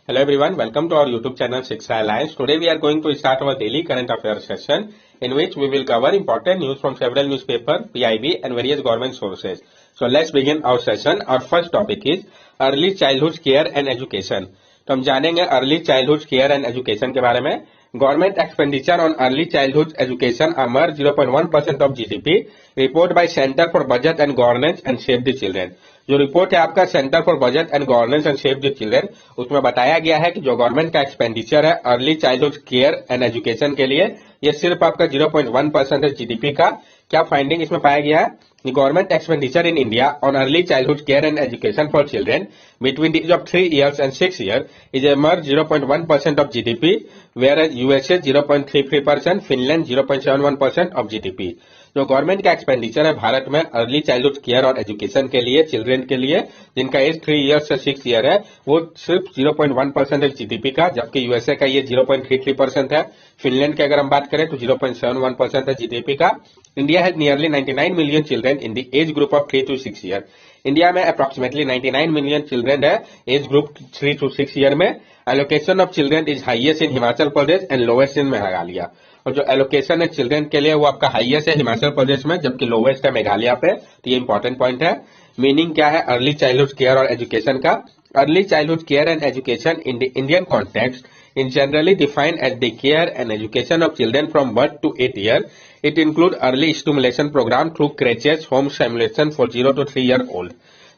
Hello everyone, welcome to our YouTube channel Shiksha Alliance. Today we are going to start our daily current affairs session in which we will cover important news from several newspapers, PIB and various government sources. So let's begin our session. Our first topic is early childhood care and education. तो हम जानेंगे early childhood care and education के बारे में. Government expenditure on early childhood education Amar 0.1% of GDP. Report by centre for budget and governance and save the children. जो report है आपका centre for budget and governance and save the children, उसमें बताया गया है कि जो गवर्नमेंट का एक्सपेंडिचर है early childhood care and education के लिए, ये सिर्फ आपका 0.1% है जीडीपी का. क्या फाइंडिंग इसमें पाया गया है? Government expenditure in India on early childhood care and education for children between the age of 3 years and 6 years is a mere 0.1% of GDP, whereas USA 0.33%, Finland 0.71% of GDP. जो government का expenditure है भारत में early childhood care और education के लिए, children के लिए जिनका एज 3 ईयर्स से 6 ईयर है, वो सिर्फ 0.1% है जीडीपी का, जबकि यूएसए का ये 0.33% है. फिनलैंड की अगर हम बात करें तो 0.71% है जीडीपी का. India has nearly 99 million children in the age group of 3 to 6 year. India में अप्रोक्सीमेटली 99 मिलियन चिल्ड्रन है एज ग्रुप 3 to 6 ईयर में. Allocation of children is highest in Himachal Pradesh and lowest इन मेघालय. और जो एलोकेशन है चिल्ड्रन के लिए वो आपका हाईएस्ट है हिमाचल प्रदेश में, जबकि लोवेस्ट है मेघालय पे. तो ये इंपॉर्टेंट पॉइंट है. मीनिंग क्या है अर्ली चाइल्डहुड केयर और एजुकेशन का? Early childhood care and education in the Indian context is generally defined as the care and education of children from birth to 8 years. It includes early stimulation program through creches, home stimulation for 0 to 3 year old.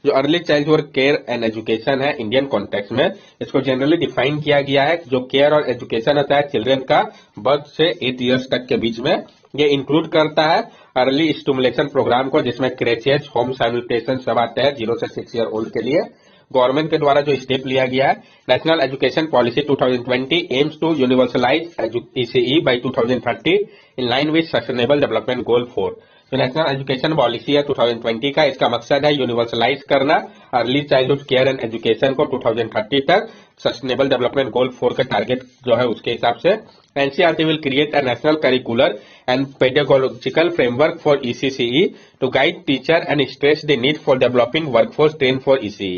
जो early childhood care and education है Indian context में, इसको generally define किया गया है. जो care और education होता है चिल्ड्रन का बर्थ से 8 इयर्स तक के बीच में, ये इंक्लूड करता है अर्ली स्टिमुलेशन प्रोग्राम को, जिसमें क्रेचेस, होम सैनिटेशन सब आते हैं 0 से 6 ईयर ओल्ड के लिए. गवर्नमेंट के द्वारा जो स्टेप लिया गया है, national education policy 2020 aims to universalise ECE by 2030 in line with sustainable development goal 4. जो नेशनल एजुकेशन पॉलिसी है 2020 का, इसका मकसद है यूनिवर्सलाइज करना early childhood care and education को 2030 तक सस्टेनेबल डेवलपमेंट गोल 4 का टारगेट जो है उसके हिसाब से. NCERT will create a national curricular and pedagogical framework for ECCE to guide teacher and stress the need for developing workforce trained for ECE.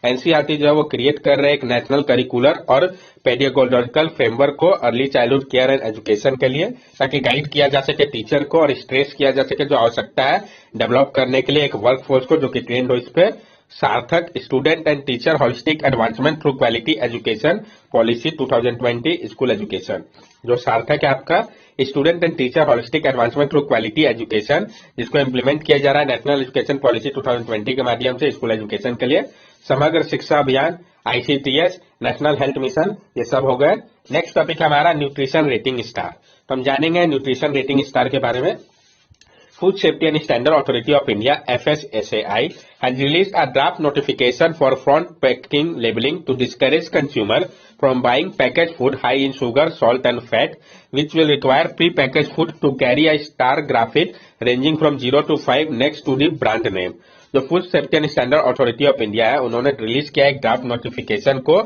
NCERT जो है वो क्रिएट कर रहे हैं एक नेशनल करिकुलर और पेडियोलॉजिकल फ्रेमवर्क को early childhood care and education के लिए, ताकि गाइड किया जा सके टीचर को और स्ट्रेस किया जा सके जो आवश्यकता है डेवलप करने के लिए एक वर्कफोर्स को जो कि ट्रेंड हो. इस पे सार्थक student and teacher holistic advancement through quality education policy 2020 school education. जो सार्थक है आपका student and teacher holistic advancement through quality education, जिसको इंप्लीमेंट किया जा रहा है नेशनल एजुकेशन पॉलिसी 2020 के माध्यम से स्कूल एजुकेशन के लिए. समग्र शिक्षा अभियान, आईसीटीएस, नेशनल हेल्थ मिशन, ये सब हो गए. नेक्स्ट टॉपिक है हमारा न्यूट्रिशन रेटिंग स्टार. तो हम जानेंगे न्यूट्रिशन रेटिंग स्टार के बारे में. Food Safety and Standard Authority of India (FSSAI) has released a draft notification for front packing labeling to discourage consumer from buying packaged food high in sugar, salt and fat, which will require pre-packaged food to carry a star graphic ranging from 0 to 5 next to the brand name. जो food safety and standard authority of India है, उन्होंने release किया एक draft notification को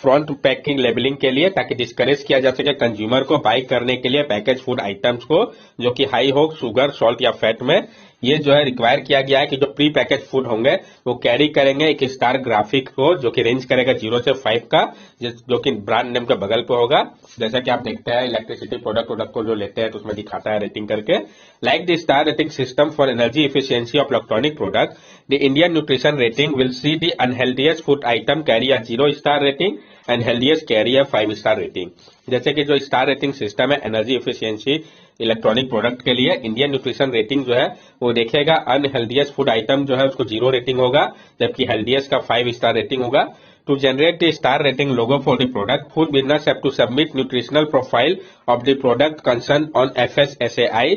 front packing labelling के लिए, ताकि discourage किया जा सके कंज्यूमर को बाई करने के लिए पैकेज फूड आइटम्स को जो कि हाई हो शुगर, सॉल्ट या फैट में. ये जो है रिक्वायर किया गया है कि जो प्री पैकेज फूड होंगे वो कैरी करेंगे एक स्टार ग्राफिक को जो कि रेंज करेगा 0 से 5 का, जो कि ब्रांड नेम के बगल पे होगा. जैसा कि आप देखते हैं इलेक्ट्रिसिटी प्रोडक्ट को जो लेते हैं तो उसमें दिखाता है रेटिंग करके. Like the star rating system for energy efficiency of electronic product, the Indian nutrition rating will see the unhealthiest food item carry a 0 star rating and healthiest carry a 5 star rating. जैसे कि जो star rating system है energy efficiency electronic product के लिए, Indian nutrition rating जो है वो देखेगा अनहेल्दीएस्ट फूड आइटम जो है उसको 0 रेटिंग होगा, जबकि हेल्दीएस्ट का 5 स्टार रेटिंग होगा. To generate the star rating logo for the product, food business have to submit nutritional profile of the product concerned on FSSAI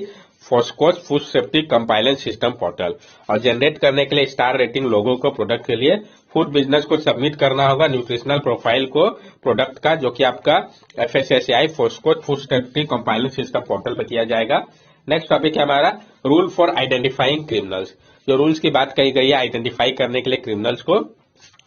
FoSCoS food safety compliance system portal. और generate करने के लिए star rating लोगो को product के लिए food business को submit करना होगा न्यूट्रिशनल प्रोफाइल को प्रोडक्ट का, जो कि आपका FSSAI FoSCoS food safety compliance system portal पर किया जाएगा. नेक्स्ट टॉपिक है हमारा रूल फॉर आइडेंटिफाइंग क्रिमिनल्स. जो रूल्स की बात कही गई है आइडेंटिफाई करने के लिए क्रिमिनल्स को,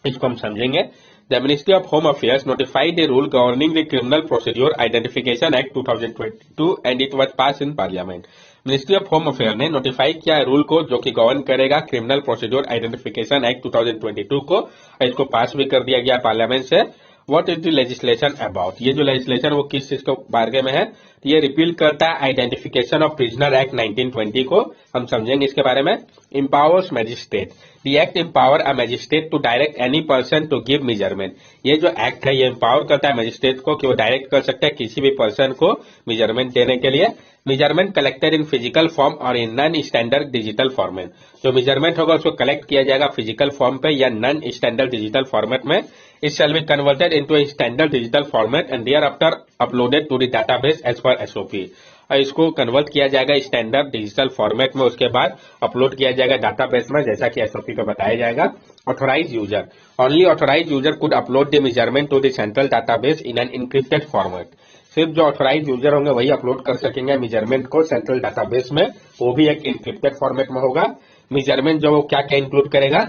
इसको हम समझेंगे. The Ministry of Home Affairs notified a rule governing the Criminal Procedure Identification Act 2022 and it was passed in Parliament. Ministry of home affair ने नोटिफाई किया है रूल को जो कि गवर्न करेगा क्रिमिनल प्रोसीड्योर आइडेंटिफिकेशन एक्ट 2022 को. इसको पास भी कर दिया गया पार्लियामेंट से. What is the legislation about. ये जो लेजिस्लेशन वो किस चीज के बारे में है, तो ये रिपील करता है आइडेंटिफिकेशन ऑफ प्रिजनर एक्ट 1920 को, हम समझेंगे इसके बारे में। Empowers magistrate, the act empower a magistrate to direct any person to give measurement. ये जो एक्ट है ये एम्पावर करता है मैजिस्ट्रेट को कि वो डायरेक्ट कर सकता है किसी भी पर्सन को मेजरमेंट देने के लिए। Measurement collected in physical form और in non standard digital format. जो मेजरमेंट होगा उसको कलेक्ट किया जाएगा फिजिकल फॉर्म पे या नॉन स्टैंडर्ड डिजिटल फॉर्मेट में। It shall be converted into a standard digital format and thereafter uploaded to the database as per SOP. और इसको कन्वर्ट किया जाएगा स्टैंडर्ड डिजिटल फॉर्मेट में, उसके बाद अपलोड किया जाएगा डाटाबेस में जैसा कि एसओपी पे बताया जाएगा। Authorise user, only authorise user could upload the measurement to the central database in an encrypted format. सिर्फ जो ऑथोराइज यूजर होंगे वही अपलोड कर सकेंगे मेजरमेंट को सेंट्रल डाटाबेस में, वो भी एक इंक्रिप्टेड फॉर्मेट में होगा। मेजरमेंट जो क्या क्या इंक्लूड करेगा,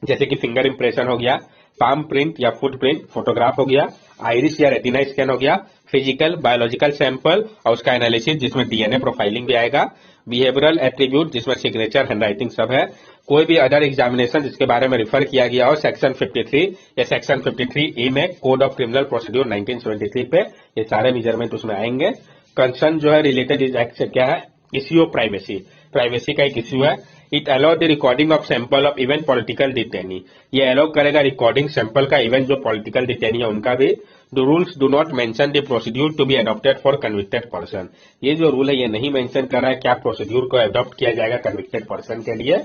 जैसे कि फिंगर इंप्रेशन हो गया, पाम प्रिंट या फुट प्रिंट, फोटोग्राफ हो गया, आइरिस या रेटिना स्कैन हो गया, फिजिकल बायोलॉजिकल सैंपल और उसका एनालिसिस जिसमें डीएनए प्रोफाइलिंग भी आएगा, बिहेवियरल एट्रीब्यूट जिसमें सिग्नेचर हैंडराइटिंग सब है, कोई भी अदर एग्जामिनेशन जिसके बारे में रिफर किया गया हो सेक्शन 53 या सेक्शन 53A में कोड ऑफ क्रिमिनल प्रोसीड्यूर 1973 पे, ये सारे मेजरमेंट उसमें आएंगे। कंसर्न जो है रिलेटेड इस एक्ट से क्या है, इश्यू ऑफ प्राइवेसी, प्राइवेसी का एक इश्यू है। It allow the recording of sample of even political detainee, ये अलाउ करेगा रिकॉर्डिंग सैंपल का इवन जो पॉलिटिकल डिटेनी है उनका भी। The rules do not mention the procedure to be adopted for convicted person, ये जो रूल है ये नहीं मेंशन कर रहा है क्या प्रोसीड्यूर को अडॉप्ट किया जाएगा कन्विक्टेड पर्सन के लिए।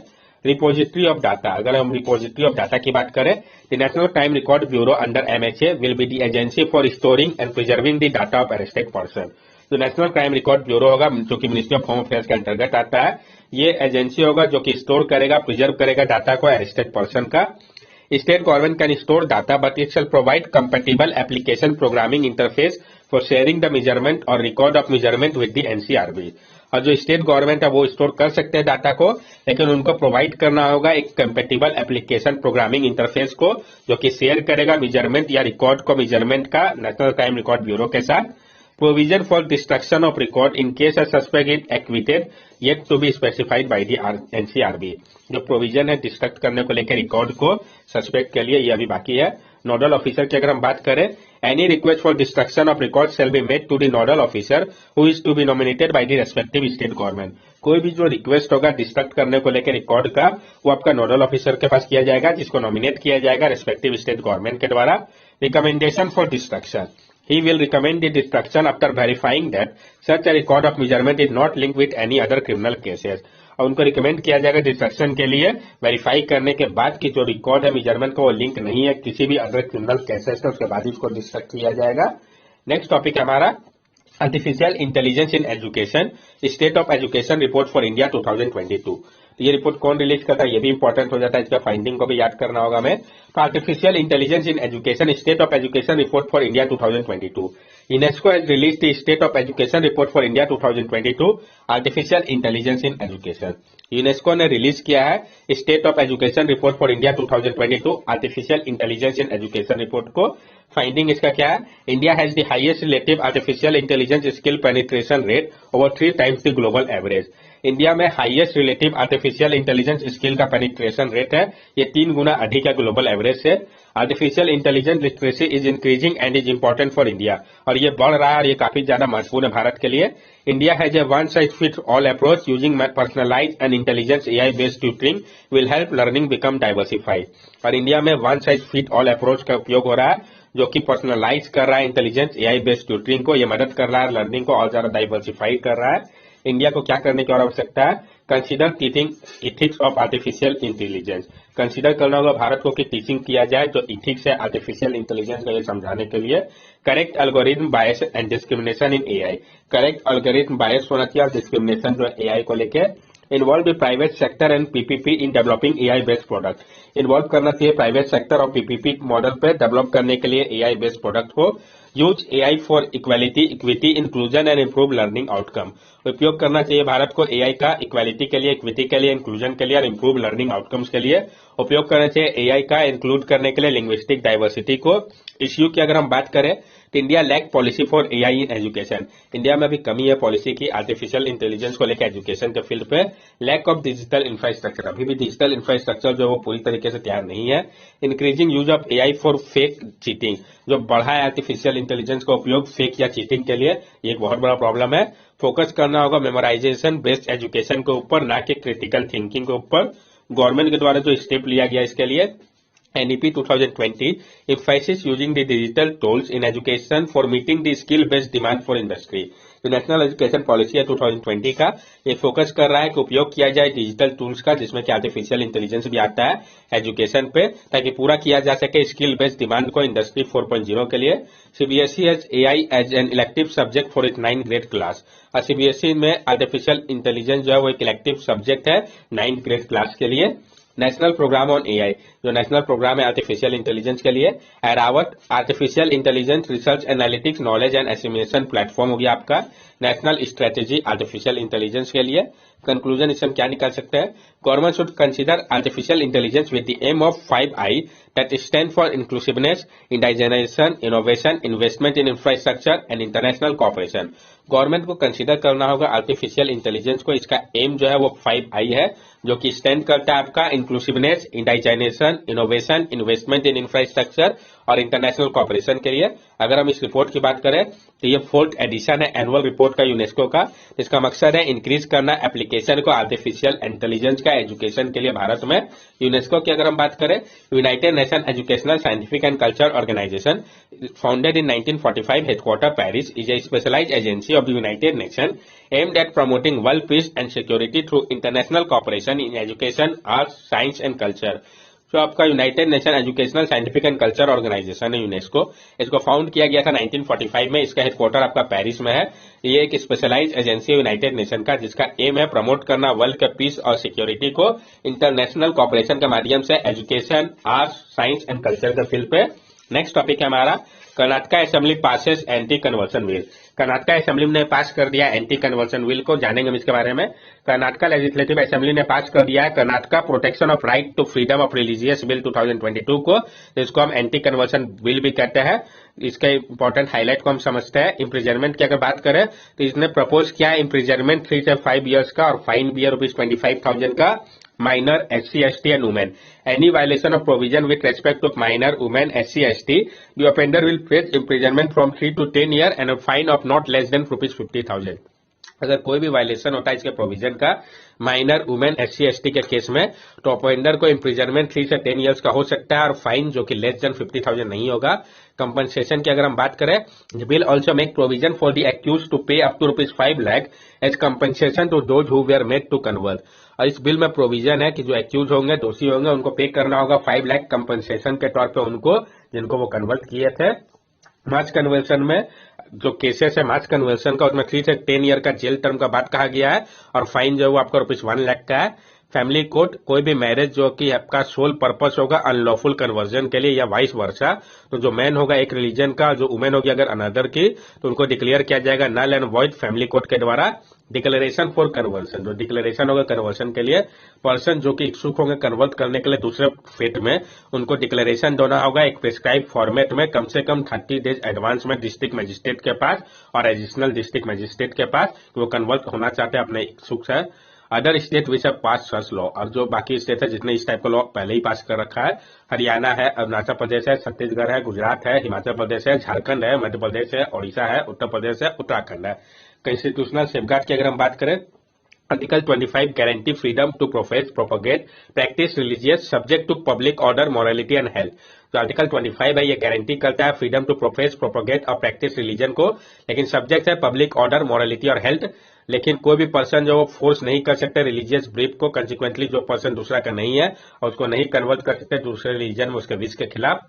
रिपोजिटरी ऑफ डाटा, अगर हम रिपोजिटरी ऑफ डाटा की बात करें, the national crime record bureau under MHA will be the agency for storing and preserving the data of arrested person. जो नेशनल क्राइम रिकॉर्ड ब्यूरो होगा जो कि मिनिस्ट्री ऑफ होम अफेयर्स के अंतर्गत आता है, ये एजेंसी होगा जो कि स्टोर करेगा प्रिजर्व करेगा डाटा को अरेस्टेड पर्सन का। State government can store data but it shall provide compatible application programming interface for sharing the measurement और record of measurement with the NCRB. और जो स्टेट गवर्नमेंट है वो स्टोर कर सकते हैं डाटा को, लेकिन उनको प्रोवाइड करना होगा एक कंपेटिबल एप्लीकेशन प्रोग्रामिंग इंटरफेस को जो कि शेयर करेगा मेजरमेंट या रिकॉर्ड को मेजरमेंट का नेशनल क्राइम रिकॉर्ड ब्यूरो के साथ। Provision for destruction of record in case a suspect is acquitted yet to be specified by the NCRB. जो प्रोविजन है डिस्ट्रक्ट करने को लेकर रिकॉर्ड को सस्पेक्ट के लिए, ये अभी बाकी है। नोडल ऑफिसर की अगर हम बात करें, any request for destruction of record shall be made to the nodal officer who is to be nominated by the respective state government. कोई भी जो रिक्वेस्ट होगा डिस्ट्रक्ट करने को लेकर रिकॉर्ड का, वो आपका नोडल ऑफिसर के पास किया जाएगा जिसको नॉमिनेट किया जाएगा रेस्पेक्टिव स्टेट गवर्नमेंट के द्वारा। Recommendation for destruction, he will recommend the destruction after verifying that such a record of measurement is not linked with any other criminal cases। और उनको रिकमेंड किया जाएगा डिस्ट्रक्शन के लिए वेरीफाई करने के बाद कि जो रिकॉर्ड है मेजरमेंट का वो लिंक नहीं है किसी भी अदर क्रिमिनल केसेस से, उसके बाद इसको डिस्ट्रक्ट किया जाएगा। नेक्स्ट टॉपिक है हमारा artificial intelligence in education, state of education report for India 2022। ये रिपोर्ट कौन रिलीज करता है ये भी इंपॉर्टेंट हो जाता है, इसका फाइंडिंग को भी याद करना होगा हमें। तो artificial intelligence in education state of education report for India 2022। UNESCO has release the state of education report for India 2022 artificial intelligence in education. UNESCO ने रिलीज किया है state of education report for India 2022 artificial intelligence in education report को। Finding इसका क्या है, India has the highest relative artificial intelligence skill penetration rate over 3 times the global average. India में highest relative artificial intelligence skill का penetration rate है, ये 3 गुना अधिक है ग्लोबल एवरेज से। Artificial intelligence literacy is increasing and is important for India, और ये बढ़ रहा है और ये काफी ज्यादा महत्वपूर्ण है भारत के लिए। India has a one size fit all approach using personalise and intelligence AI based tutoring will help learning become diversified. और इंडिया में one size fit all approach का उपयोग हो रहा है जो कि पर्सनलाइज कर रहा है इंटेलिजेंस एआई बेस्ड ट्यूटरिंग को, ये मदद कर रहा है लर्निंग को और ज्यादा डाइवर्सिफाइड कर रहा है। इंडिया को क्या करने की और आवश्यकता है, consider teaching ethics of artificial intelligence. Consider करना होगा भारत को कि टीचिंग किया जाए जो इथिक्स है आर्टिफिशियल इंटेलिजेंस को ये समझाने के लिए। Correct algorithm bias and discrimination in AI, correct algorithm bias होना चाहिए और डिस्क्रिमिनेशन जो है एआई को लेके। Involve the private sector and PPP in developing AI based product, involve करना चाहिए प्राइवेट सेक्टर और पीपीपी मॉडल पे डेवलप करने के लिए एआई बेस्ड प्रोडक्ट को। Use AI for equality equity inclusion and improve learning outcome, उपयोग करना चाहिए भारत को एआई का इक्वालिटी के लिए, इक्विटी के लिए, इंक्लूजन के लिए और इंप्रूव लर्निंग आउटकम्स के लिए। उपयोग करना चाहिए एआई का इंक्लूड करने के लिए लिंग्विस्टिक डाइवर्सिटी को। इश्यू की अगर हम बात करें India lack policy for AI in education. India में अभी कमी है पॉलिसी की आर्टिफिशियल इंटेलिजेंस को लेकर एजुकेशन के फील्ड पे। लैक ऑफ डिजिटल इंफ्रास्ट्रक्चर, अभी भी डिजिटल इंफ्रास्ट्रक्चर जो वो पूरी तरीके से तैयार नहीं है। Increasing use of AI for fake cheating, जो बढ़ा है आर्टिफिशियल इंटेलिजेंस का उपयोग फेक या चीटिंग के लिए, ये एक बहुत बड़ा प्रॉब्लम है। फोकस करना होगा मेमोराइजेशन बेस्ड एजुकेशन के ऊपर, ना कि क्रिटिकल थिंकिंग के ऊपर। गवर्नमेंट के द्वारा जो स्टेप लिया गया इसके लिए NEP 2020 emphasizes using the digital tools in education for meeting the skill-based demand for industry। जो नेशनल एजुकेशन पॉलिसी है 2020 का, ये फोकस कर रहा है कि उपयोग किया जाए डिजिटल टूल्स का, जिसमें कि आर्टिफिशियल इंटेलिजेंस भी आता है एजुकेशन पे, ताकि पूरा किया जा सके स्किल बेस्ड डिमांड को इंडस्ट्री 4.0 के लिए। CBSE has AI as an elective subject for its 9th grade class। और CBSE में आर्टिफिशियल इंटेलिजेंस जो है वो एक इलेक्टिव सब्जेक्ट है 9th ग्रेड क्लास के लिए। नेशनल प्रोग्राम ऑन एआई, जो नेशनल प्रोग्राम है आर्टिफिशियल इंटेलिजेंस के लिए। Airawat artificial intelligence research analytics knowledge and assimilation platform हो गया आपका नेशनल स्ट्रेटेजी आर्टिफिशियल इंटेलिजेंस के लिए। कंक्लूजन इससे हम क्या निकाल सकते हैं? Government should consider artificial intelligence with the aim of 5I that stand for inclusiveness, indigenisation, innovation, investment in infrastructure and international cooperation. Government को कंसीडर करना होगा आर्टिफिशियल इंटेलिजेंस को, इसका एम जो है वो 5I है, जो कि स्टैंड करता है आपका inclusiveness, indigenisation, innovation, investment in infrastructure और इंटरनेशनल कॉपरेशन के लिए। अगर हम इस रिपोर्ट की बात करें तो ये 4th एडिशन है एनुअल रिपोर्ट का यूनेस्को का, जिसका मकसद है इंक्रीज करना एप्लीकेशन को आर्टिफिशियल इंटेलिजेंस का एजुकेशन के लिए भारत में। यूनेस्को की अगर हम बात करें, United Nation Educational Scientific and Culture Organisation founded in 1945, headquarter Paris, is a specialised agency of the United Nations aimed at promoting world peace and security through international cooperation in education, arts, science and culture। जो आपका United Nation Educational Scientific and Culture Organisation है UNESCO, इसको found किया गया था 1945 में। इसका headquarter आपका पेरिस में है। ये एक स्पेशलाइज्ड एजेंसी है यूनाइटेड नेशन का, जिसका एम है प्रमोट करना वर्ल्ड के पीस और सिक्योरिटी को इंटरनेशनल कॉपरेशन के माध्यम से education, arts, science and culture के फील्ड पे। नेक्स्ट टॉपिक है हमारा Karnataka assembly passes anti conversion bill. Karnataka assembly ने पास कर दिया एंटी कन्वर्सन बिल को, जानेंगे हम इसके बारे में। कर्नाटक लेजिस्लेटिव असेंबली ने पास कर दिया है Karnataka protection of right to freedom of religious bill 2022 को, जिसको हम एंटी कन्वर्सन बिल भी कहते हैं। इसके इंपॉर्टेंट हाईलाइट को हम समझते हैं। इम्प्रिजनमेंट की अगर बात करें तो इसने प्रपोज किया इम्प्रिजनमेंट 3 से 5 ईयर्स का और फाइन भी है ₹25,000 का minor SC, ST and women. Any violation of provision with respect to minor, women, SC, ST, the offender will face imprisonment from 3 to 10 years and a fine of not less than ₹50,000। अगर कोई भी violation होता है इसके provision का minor, women, SC, ST के case में, तो ऑफेंडर को इम्प्रिजनमेंट 3 से 10 ईयर्स का हो सकता है और फाइन जो कि लेस देन 50,000 नहीं होगा। कंपनसेशन की अगर हम बात करें, the bill also make provision for the accused to pay up to ₹5 lakh as compensation to those who were made to convert. और इस बिल में प्रोविजन है कि जो एक्यूज होंगे, दोषी होंगे, उनको पे करना होगा 5 लाख कंपनसेशन के तौर पे उनको, जिनको वो कन्वर्ट किए थे। मास कन्वर्सन में जो केसेस है मास कन्वर्सन का, उसमें 3 से 10 ईयर का जेल टर्म का बात कहा गया है और फाइन जो है वो आपका ₹1 लाख का है। फैमिली कोर्ट, कोई भी मैरिज जो कि आपका सोल पर्पस होगा अनलॉफुल कन्वर्जन के लिए या वाइस वर्सा, तो जो मैन होगा एक रिलीजन का, जो वुमेन होगी अगर अनदर की, तो उनको डिक्लेयर किया जाएगा null and void family court के द्वारा। डिक्लेरेशन फॉर कन्वर्सन, जो डिक्लेरेशन होगा कन्वर्सन के लिए, पर्सन जो कि इच्छुक होंगे कन्वर्ट करने के लिए दूसरे फेथ में, उनको डिक्लेरेशन देना होगा एक प्रिस्क्राइब फॉर्मेट में, कम से कम 30 डेज एडवांस में डिस्ट्रिक्ट मजिस्ट्रेट के पास और एडिशनल डिस्ट्रिक्ट मजिस्ट्रेट के पास, वो कन्वर्ट होना चाहते हैं अपने इच्छुक से। Other state which have pass such law, और जो बाकी स्टेट है जिसने इस टाइप का लॉ पहले ही पास कर रखा है, हरियाणा है, अरुणाचल प्रदेश है, छत्तीसगढ़ है, गुजरात है, हिमाचल प्रदेश है, झारखंड है, मध्य प्रदेश है, ओडिशा है, उत्तर प्रदेश है, उत्तराखंड है। कॉन्स्टिट्यूशनल सेफगार्ड की अगर हम बात करें, article 25 guarantee freedom to profess, propagate, practice religious subject to public order, morality and health. जो आर्टिकल 25 है ये गारंटी करता है फ्रीडम टू प्रोफेस, प्रोपोगेट और प्रैक्टिस रिलीजन को, लेकिन सब्जेक्ट है पब्लिक ऑर्डर, मोरालिटी और हेल्थ। लेकिन कोई भी पर्सन जो फोर्स नहीं कर सकते रिलीजियस ब्रीफ को, कंसिक्वेंटली जो पर्सन दूसरा का नहीं है और उसको नहीं कन्वर्ट कर सकते दूसरे रिलीजन में उसके विश के खिलाफ।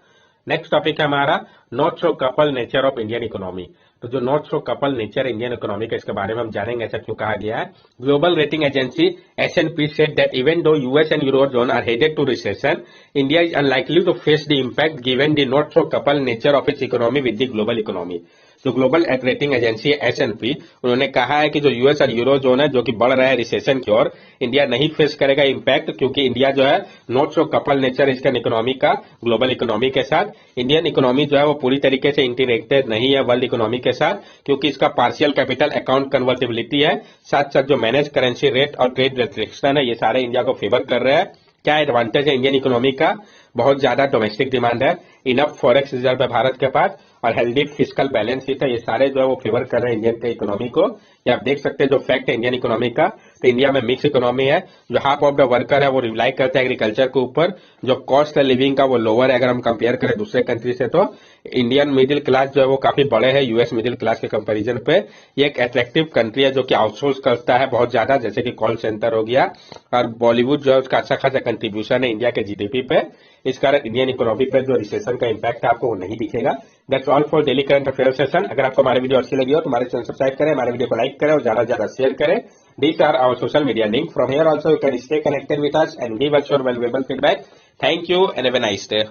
नेक्स्ट टॉपिक है हमारा not so couple nature of Indian economy. तो जो not so couple nature Indian economy का, इसके बारे में हम जानेंगे ऐसा क्यों कहा गया है। Global rating agency S&P said that even though US and Eurozone are headed to recession, India is unlikely to face the impact given the not so coupled nature of its economy with the global economy। जो global rating agency है S&P, उन्होंने कहा है कि जो US और euro zone है जो कि बढ़ रहा है रिसेशन की ओर, इंडिया नहीं फेस करेगा इम्पैक्ट, क्योंकि इंडिया जो है नॉट सो कपल नेचर इसका इकोनॉमी का ग्लोबल इकोनॉमी के साथ। इंडियन इकोनॉमी जो है वो पूरी तरीके से इंटीग्रेटेड नहीं है वर्ल्ड इकोनॉमी के साथ, क्योंकि इसका पार्शियल कैपिटल अकाउंट कन्वर्टिबिलिटी है, साथ साथ जो मैनेज करेंसी रेट और ट्रेड रेस्ट्रिक्शन है, ये सारे इंडिया को फेवर कर रहे हैं। क्या एडवांटेज है इंडियन इकोनॉमी का? बहुत ज्यादा डोमेस्टिक डिमांड है, इनफ फॉरेक्स रिजर्व है भारत के पास, और हेल्दी फिस्कल बैलेंस शीट है। ये सारे जो है वो फेवर कर रहे हैं इंडियन के इकोनॉमी को। ये आप देख सकते हैं जो फैक्ट है इंडियन इकोनॉमी का, तो इंडिया में मिक्स इकोनॉमी है। जो हाफ ऑफ द वर्कर है वो रिलाई करते हैं एग्रीकल्चर के ऊपर, जो कॉस्ट है लिविंग का वो लोअर है अगर हम कंपेयर करें दूसरे कंट्री से। तो इंडियन मिडिल क्लास जो है वो काफी बड़े हैं यूएस मिडिल क्लास के कंपैरिजन पे। ये एक अट्रैक्टिव कंट्री है जो कि आउटसोर्स करता है बहुत ज्यादा, जैसे कि कॉल सेंटर हो गया, और बॉलीवुड जो है उसका अच्छा खासा कंट्रीब्यूशन है इंडिया के जीडीपी पे। इस कारण इंडियन इकोनॉमी पे जो रिसेशन का इम्पैक्ट है आपको वो नहीं दिखेगा। That's all for daily current affair session. अगर आपको हमारी वीडियो अच्छी लगी हो तो हमारे चैनल सब्सक्राइब करें, हमारे वीडियो को लाइक करें और ज्यादा से ज्यादा शेयर करें। These are our social media link. From here also you can stay connected with us and give us your valuable feedback. Thank you and have a nice day.